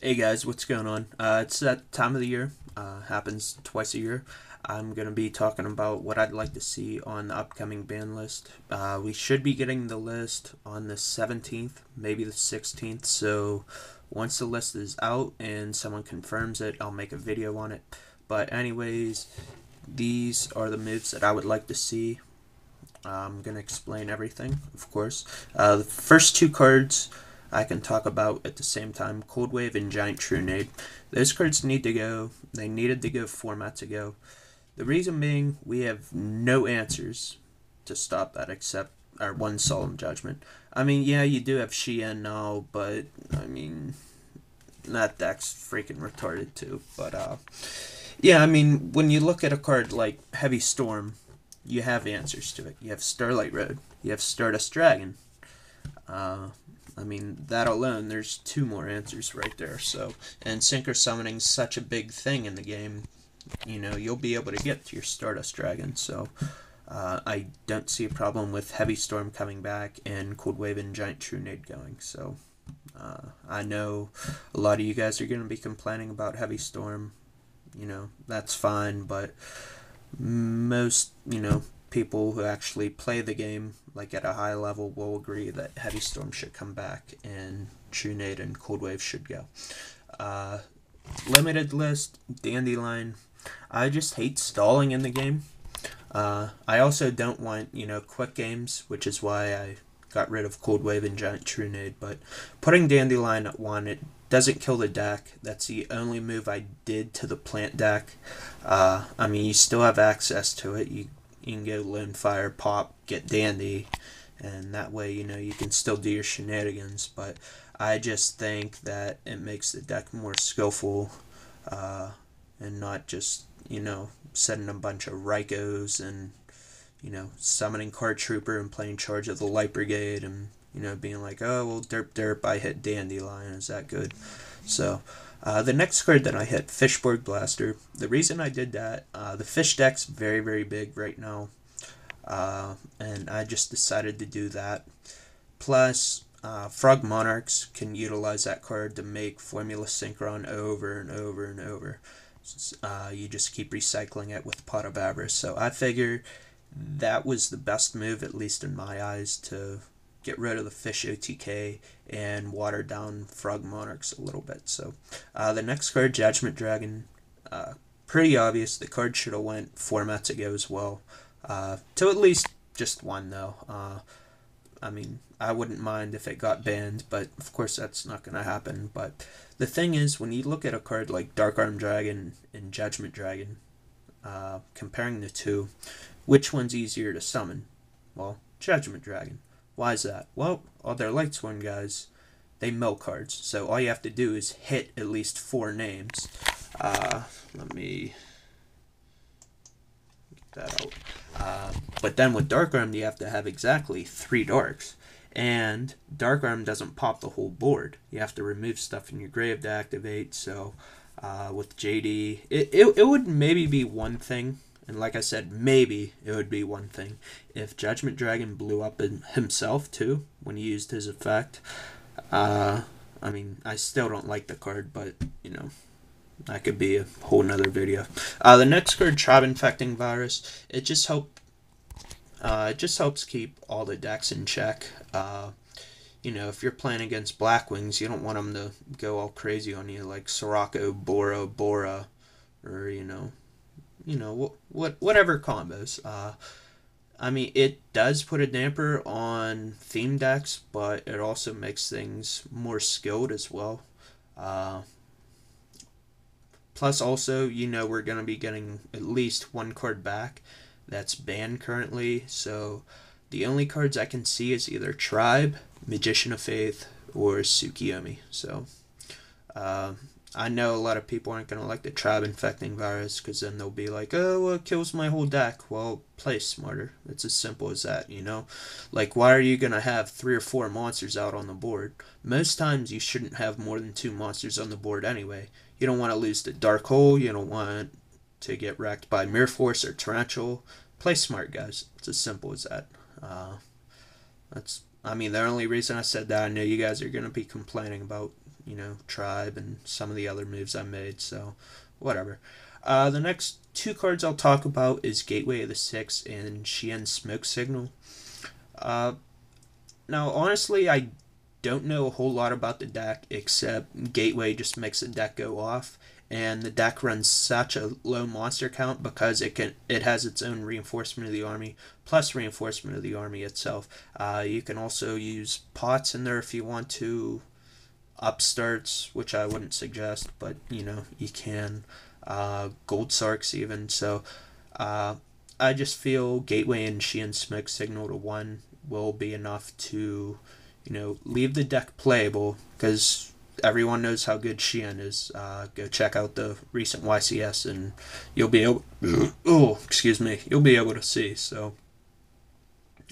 Hey guys, what's going on? It's that time of the year. Happens twice a year. I'm gonna be talking about what I'd like to see on the upcoming ban list. We should be getting the list on the 17th, maybe the 16th. So once the list is out and someone confirms it, I'll make a video on it. But anyways, these are the moves that I would like to see. I'm gonna explain everything, of course. The first two cards I can talk about at the same time: Cold Wave and Giant Trunade. Those cards need to go. They needed to go formats ago. The reason being, we have no answers to stop that except our one Solemn Judgment. I mean, yeah, you do have Shien now, but I mean, that deck's freaking retarded too. But yeah, I mean, when you look at a card like Heavy Storm, you have answers to it. You have Starlight Road. You have Stardust Dragon. Uh, I mean, that alone, there's two more answers right there. So, and Synchro Summoning's such a big thing in the game. You know, you'll be able to get to your Stardust Dragon. So, I don't see a problem with Heavy Storm coming back and Cold Wave and Giant Trunade going. So, I know a lot of you guys are going to be complaining about Heavy Storm. You know, that's fine, but most, people who actually play the game like at a high level will agree that Heavy Storm should come back and Trunade and Cold Wave should go. Uh, Limited list, Dandelion. I just hate stalling in the game. I also don't want, quick games, which is why I got rid of Cold Wave and Giant Trunade. But putting Dandelion at 1, it doesn't kill the deck. That's the only move I did to the plant deck. I mean, you still have access to it. You can go Lone Fire, Pop, get Dandy, and that way, you can still do your shenanigans. But I just think that it makes the deck more skillful, and not just, setting a bunch of Rykos and, summoning Card Trooper and playing charge of the Light Brigade and, being like, oh, well, derp derp, I hit Dandelion, is that good? So, the next card that I hit, Fishborg Blaster. The reason I did that, the fish deck's very, very big right now, and I just decided to do that. Plus, Frog Monarchs can utilize that card to make Formula Synchron over and over and over. You just keep recycling it with Pot of Avarice. So I figure that was the best move, at least in my eyes, to get rid of the Fish OTK and water down Frog Monarchs a little bit. So the next card, Judgment Dragon, pretty obvious. The card should have went formats ago as well. To at least just one though. I mean, I wouldn't mind if it got banned, but of course that's not going to happen. But the thing is, when you look at a card like Dark Arm Dragon and Judgment Dragon, comparing the two, which one's easier to summon? Well, Judgment Dragon. Why is that? Well, all their Lightsworn guys, they mill cards. So all you have to do is hit at least 4 names. Let me get that out. But then with Dark Arm, you have to have exactly 3 darks. And Dark Arm doesn't pop the whole board. You have to remove stuff in your grave to activate. So with JD, it would maybe be one thing. And like I said, maybe it would be one thing if Judgment Dragon blew up in himself too when he used his effect. I mean, I still don't like the card, but that could be a whole nother video. The next card, Tribe Infecting Virus. It just helps keep all the decks in check. If you're playing against Blackwings, you don't want them to go all crazy on you like Sirocco, Bora, or whatever combos. I mean, it does put a damper on theme decks, but it also makes things more skilled as well. Uh, Plus, also, we're going to be getting at least one card back that's banned currently. So the only cards I can see is either Tribe, Magician of Faith, or Tsukiyomi. So uh, I know a lot of people aren't going to like the Tribe Infecting Virus because then they'll be like, oh, well, it kills my whole deck. Well, play smarter. It's as simple as that. Like, why are you going to have 3 or 4 monsters out on the board? Most times you shouldn't have more than 2 monsters on the board anyway. You don't want to lose to Dark Hole. You don't want to get wrecked by Mirror Force or Torrential. Play smart, guys. It's as simple as that. I mean, the only reason I said that, I know you guys are going to be complaining about, Tribe and some of the other moves I made, so whatever. The next two cards I'll talk about is Gateway of the Six and Xian Smoke Signal. Uh, Now, honestly, I don't know a whole lot about the deck, except Gateway just makes the deck go off, and the deck runs such a low monster count because it has its own reinforcement of the army plus reinforcement of the army itself. You can also use pots in there if you want to, upstarts, which I wouldn't suggest, but you can. Gold Sarks even. So I just feel Gateway and Xian Smoke Signal to 1 will be enough to leave the deck playable, because everyone knows how good Xian is. Go check out the recent YCS and you'll be able you'll be able to see. So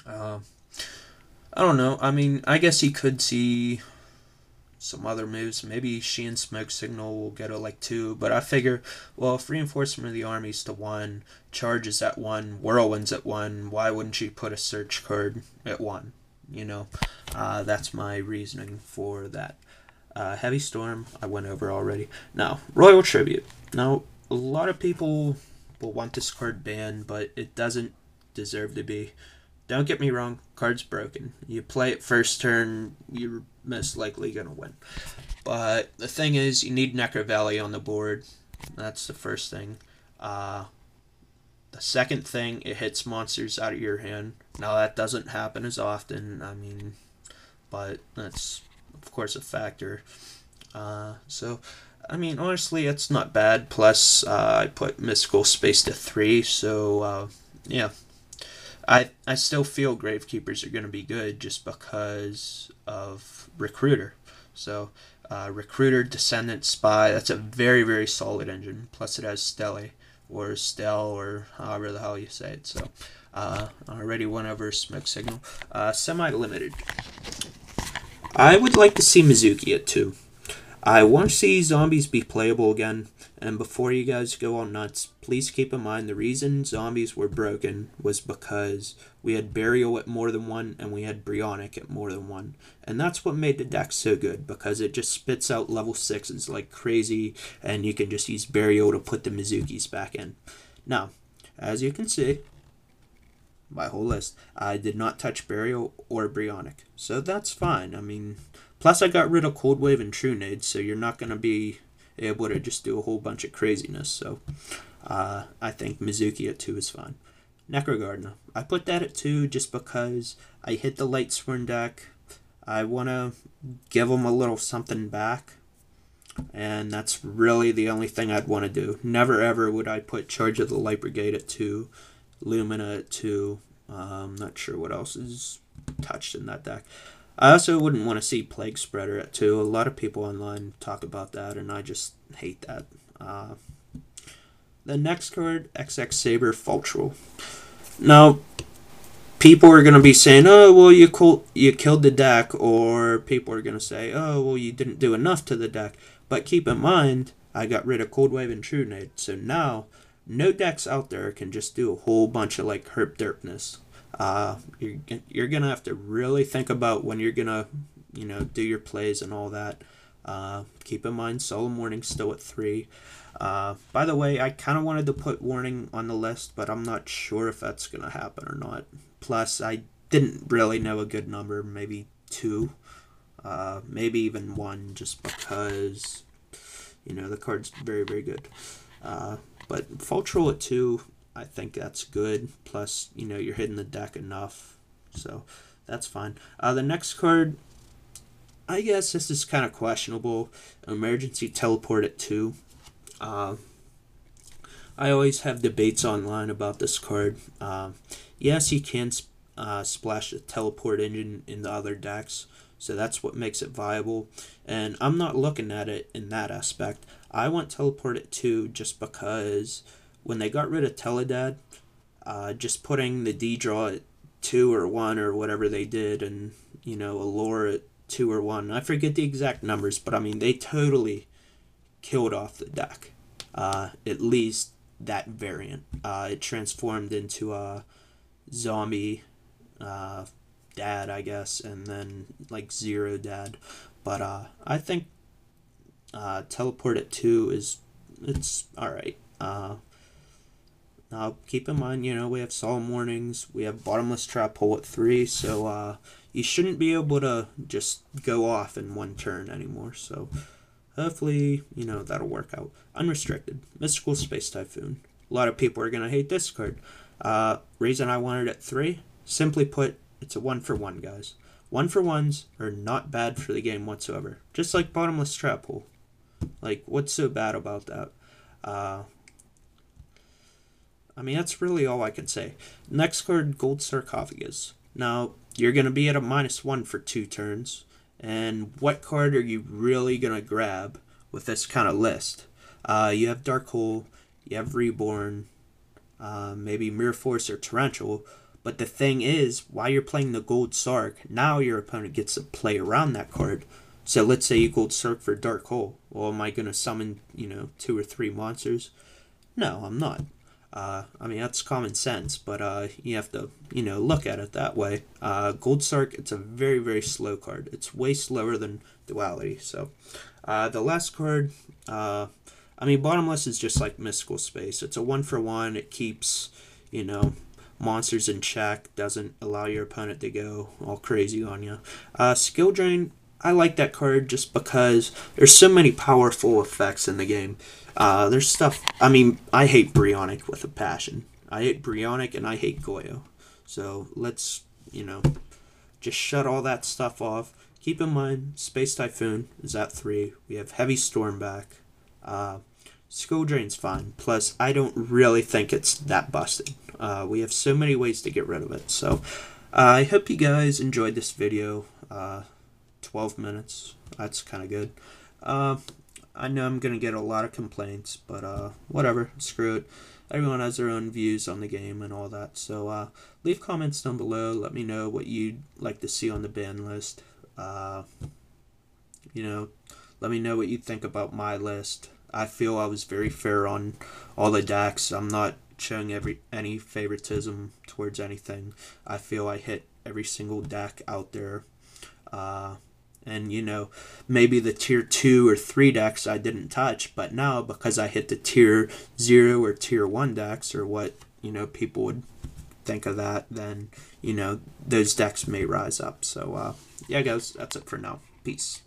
I don't know. I mean, I guess you could see some other moves. Maybe Xian Smoke Signal will get a 2, but I figure, well, if reinforcement of the army's to 1, charges at 1, whirlwinds at 1, why wouldn't you put a search card at 1? That's my reasoning for that. Heavy Storm, I went over already. Now, Royal Tribute. Now, a lot of people will want this card banned, but it doesn't deserve to be. Don't get me wrong, card's broken. You play it first turn, you're most likely going to win. But the thing is, you need Necro Valley on the board. That's the first thing. The second thing, it hits monsters out of your hand. Now, that doesn't happen as often, but that's, of course, a factor. Honestly, it's not bad. Plus, I put Mystical Space to 3, so, yeah. I still feel Gravekeepers are going to be good just because of Recruiter. So, Recruiter, Descendant, Spy, that's a very, very solid engine. Plus, it has Stele, or Stel, or however the hell you say it. So, I already went over Smoke Signal. Semi-limited. I would like to see Mizuki at 2. I want to see zombies be playable again, and before you guys go all nuts, please keep in mind the reason zombies were broken was because we had Burial at more than 1 and we had Brionic at more than 1. And that's what made the deck so good, because it just spits out level 6s like crazy, and you can just use Burial to put the Mizukis back in. Now, as you can see, my whole list, I did not touch Burial or Brionic, so that's fine. Plus I got rid of Cold Wave and True Nade, so you're not going to be able to just do a whole bunch of craziness. So I think Mizuki at 2 is fine. Necro Gardener. I put that at 2 just because I hit the Lightsworn deck. I want to give them a little something back, and that's really the only thing I'd want to do. Never ever would I put Charge of the Light Brigade at 2, Lumina at 2. I'm not sure what else is touched in that deck. I also wouldn't want to see Plague Spreader at 2. A lot of people online talk about that, and I just hate that. The next card, XX Saber Fultrel. Now, people are going to be saying, oh, well, you killed the deck, or people are going to say, oh, well, you didn't do enough to the deck. But keep in mind, I got rid of Cold Wave and True Nade, so now no decks out there can just do a whole bunch of herp derpness. You're gonna have to really think about when you're gonna do your plays and all that. Keep in mind Solemn Warning's still at 3. By the way, I kind of wanted to put Warning on the list, but I'm not sure if that's gonna happen or not. Plus, I didn't really know a good number, maybe 2, maybe even 1, just because the card's very, very good. But Fultrel at 2, I think that's good. Plus, you're hitting the deck enough, so that's fine. The next card, I guess this is kind of questionable. Emergency Teleport at 2. I always have debates online about this card. Yes, you can splash the Teleport engine in the other decks, so that's what makes it viable. And I'm not looking at it in that aspect. I want Teleport at 2 just because when they got rid of Teledad, just putting the D-Draw at 2 or 1 or whatever they did, and, Allure at 2 or 1, I forget the exact numbers, but they totally killed off the deck. At least that variant. It transformed into a zombie dad, I guess, and then Zero Dad. But I think Teleport at 2 it's alright. Now, keep in mind, we have Solemn Warnings, we have Bottomless Trap Hole at 3, so you shouldn't be able to just go off in one turn anymore, so hopefully, that'll work out. Unrestricted, Mystical Space Typhoon. A lot of people are going to hate this card. Reason I wanted it at 3, simply put, it's a 1-for-1, guys. 1-for-1s are not bad for the game whatsoever, just like Bottomless Trap Hole. Like, what's so bad about that? That's really all I can say. Next card, Gold Sarcophagus. Now, you're going to be at a -1 for 2 turns. And what card are you really going to grab with this kind of list? You have Dark Hole, you have Reborn, maybe Mirror Force or Torrential. But the thing is, while you're playing the Gold Sark, now your opponent gets to play around that card. So let's say you Gold Sark for Dark Hole. Well, am I going to summon, 2 or 3 monsters? No, I'm not. That's common sense, but you have to, look at it that way. Gold Sark, it's a very, very slow card. It's way slower than Duality. So, the last card, Bottomless is just like Mystical Space. It's a 1-for-1. It keeps, monsters in check, doesn't allow your opponent to go all crazy on you. Skill Drain, I like that card just because there's so many powerful effects in the game. There's stuff, I hate Brionac with a passion. I hate Brionac and I hate Goyo. So let's, just shut all that stuff off. Keep in mind, Space Typhoon is at 3. We have Heavy Storm back. Skill Drain's fine. Plus, I don't really think it's that busted. We have so many ways to get rid of it. So, I hope you guys enjoyed this video. 12 minutes. That's kind of good. I know I'm going to get a lot of complaints, but whatever. Screw it. Everyone has their own views on the game and all that. So leave comments down below. Let me know what you'd like to see on the ban list. Let me know what you think about my list. I feel I was very fair on all the decks. I'm not showing any favoritism towards anything. I feel I hit every single deck out there. And, maybe the tier 2 or 3 decks I didn't touch, but now because I hit the tier 0 or tier 1 decks, or what, people would think of that, then, those decks may rise up. So, yeah, guys, that's it for now. Peace.